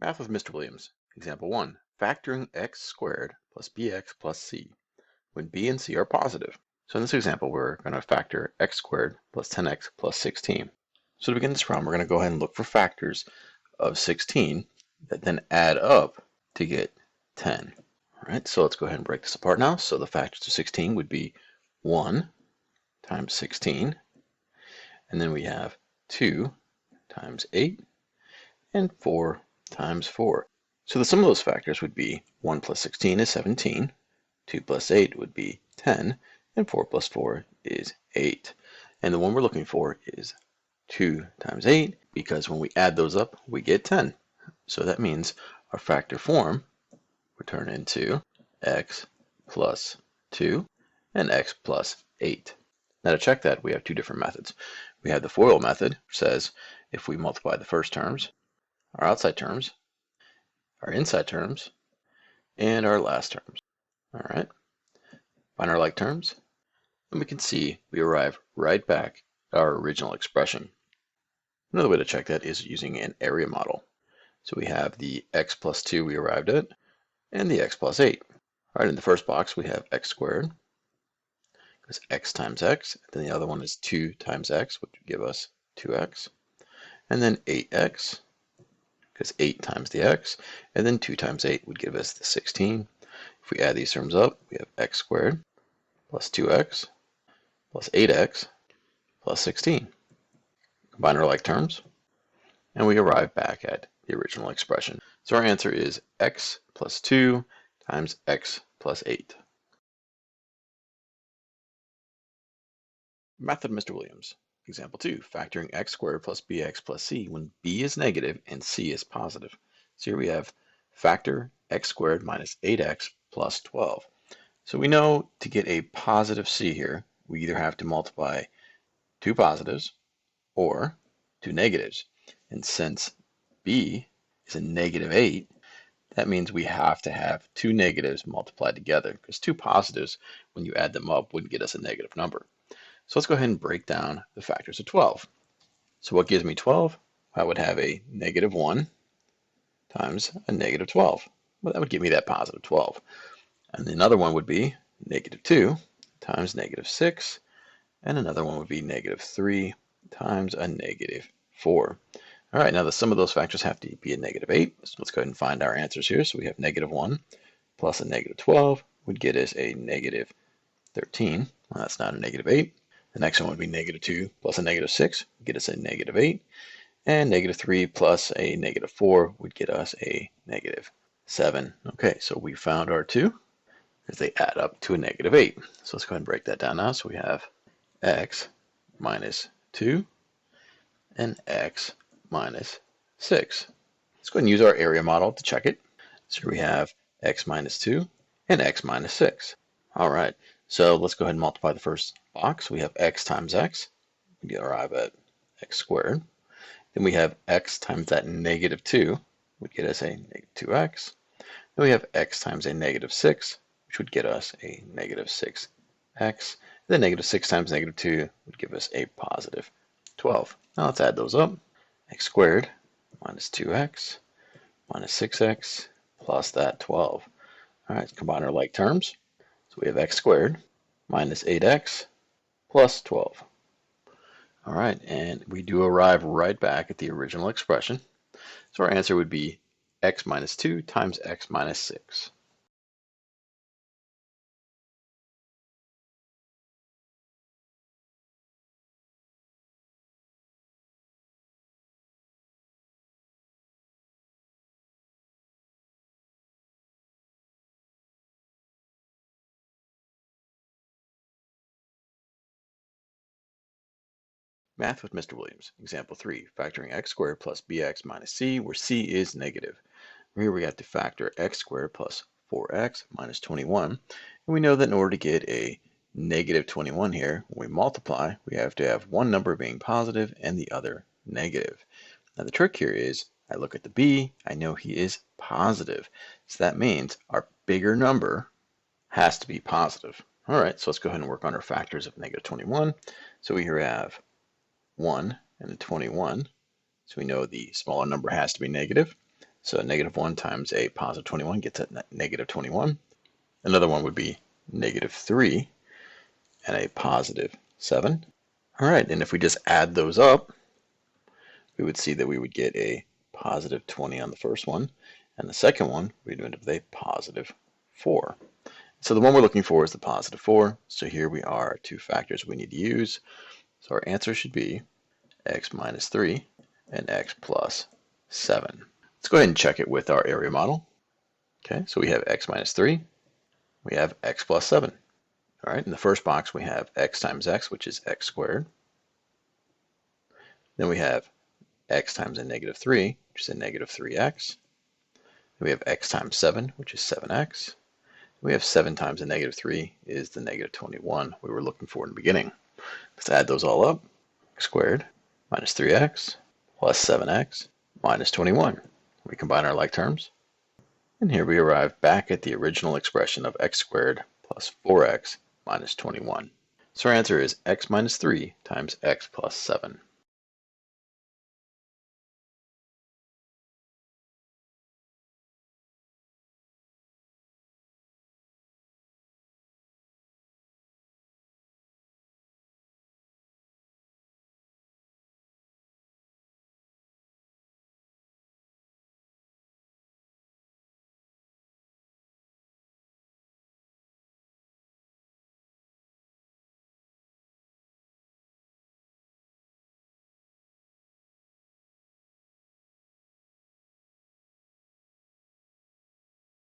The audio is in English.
Math with Mr. Williams. Example 1. Factoring x squared plus bx plus c when b and c are positive. So in this example, we're going to factor x squared plus 10x plus 16. So to begin this problem, we're going to go ahead and look for factors of 16 that then add up to get 10. All right, so let's go ahead and break this apart now. So the factors of 16 would be 1 times 16, and then we have 2 times 8, and 4 times 4. So the sum of those factors would be 1 plus 16 is 17, 2 plus 8 would be 10, and 4 plus 4 is 8. And the one we're looking for is 2 times 8, because when we add those up, we get 10. So that means our factor form would turn into x plus 2 and x plus 8. Now to check that, we have two different methods. We have the FOIL method, which says if we multiply the first terms, our outside terms, our inside terms, and our last terms. All right, find our like terms, and we can see we arrive right back at our original expression. Another way to check that is using an area model. So we have the x plus 2 we arrived at, and the x plus 8. All right, in the first box we have x squared, because x times x, then the other one is 2 times x, which would give us 2x, and then 8x, because 8 times the x, and then 2 times 8 would give us the 16. If we add these terms up, we have x squared plus 2x plus 8x plus 16. Combine our like terms, and we arrive back at the original expression. So our answer is x plus 2 times x plus 8. Method Mr. Williams. Example 2, factoring x squared plus bx plus c when b is negative and c is positive. So here we have factor x squared minus 8x plus 12. So we know to get a positive c here, we either have to multiply two positives or two negatives. And since b is a negative 8, that means we have to have two negatives multiplied together, because two positives, when you add them up, wouldn't get us a negative number. So let's go ahead and break down the factors of 12. So what gives me 12? I would have a negative 1 times a negative 12. Well, that would give me that positive 12. And another one would be negative 2 times negative 6. And another one would be negative 3 times a negative 4. All right, now the sum of those factors have to be a negative 8. So let's go ahead and find our answers here. So we have negative 1 plus a negative 12 would get us a negative 13. Well, that's not a negative 8. The next one would be negative 2 plus a negative 6 would get us a negative 8. And negative 3 plus a negative 4 would get us a negative 7. Okay, so we found our 2 as they add up to a negative 8. So let's go ahead and break that down now. So we have x minus 2 and x minus 6. Let's go ahead and use our area model to check it. So we have x minus 2 and x minus 6. All right, so let's go ahead and multiply the first box. We have x times x. We arrive at x squared. Then we have x times that negative 2, would get us a negative 2x. Then we have x times a negative 6, which would get us a negative 6x. Then negative 6 times negative 2 would give us a positive 12. Now let's add those up. X squared minus 2x minus 6x plus that 12. All right, let's combine our like terms. So we have x squared minus 8x plus 12. All right, and we do arrive right back at the original expression. So our answer would be x minus 2 times x minus 6. Math with Mr. Williams. Example 3, factoring x squared plus bx minus c, where c is negative. Here we have to factor x squared plus 4x minus 21. And we know that in order to get a negative 21 here, when we multiply, we have to have one number being positive and the other negative. Now the trick here is, I look at the b, I know he is positive. So that means our bigger number has to be positive. All right, so let's go ahead and work on our factors of negative 21. So we here have 1 and a 21. So we know the smaller number has to be negative. So negative 1 times a positive 21 gets at negative 21. Another one would be negative 3 and a positive 7. All right, and if we just add those up, we would see that we would get a positive 20 on the first one, and the second one, we'd end up with a positive 4. So the one we're looking for is the positive 4. So here we are, two factors we need to use. So our answer should be x minus 3 and x plus 7. Let's go ahead and check it with our area model. Okay, so we have x minus 3. We have x plus 7. All right, in the first box we have x times x, which is x squared. Then we have x times a negative 3, which is a negative 3x. Then we have x times 7, which is 7x. We have 7 times a negative 3 is the negative 21 we were looking for in the beginning. Let's add those all up. X squared minus 3x plus 7x minus 21. We combine our like terms. And here we arrive back at the original expression of x squared plus 4x minus 21. So our answer is x minus 3 times x plus 7.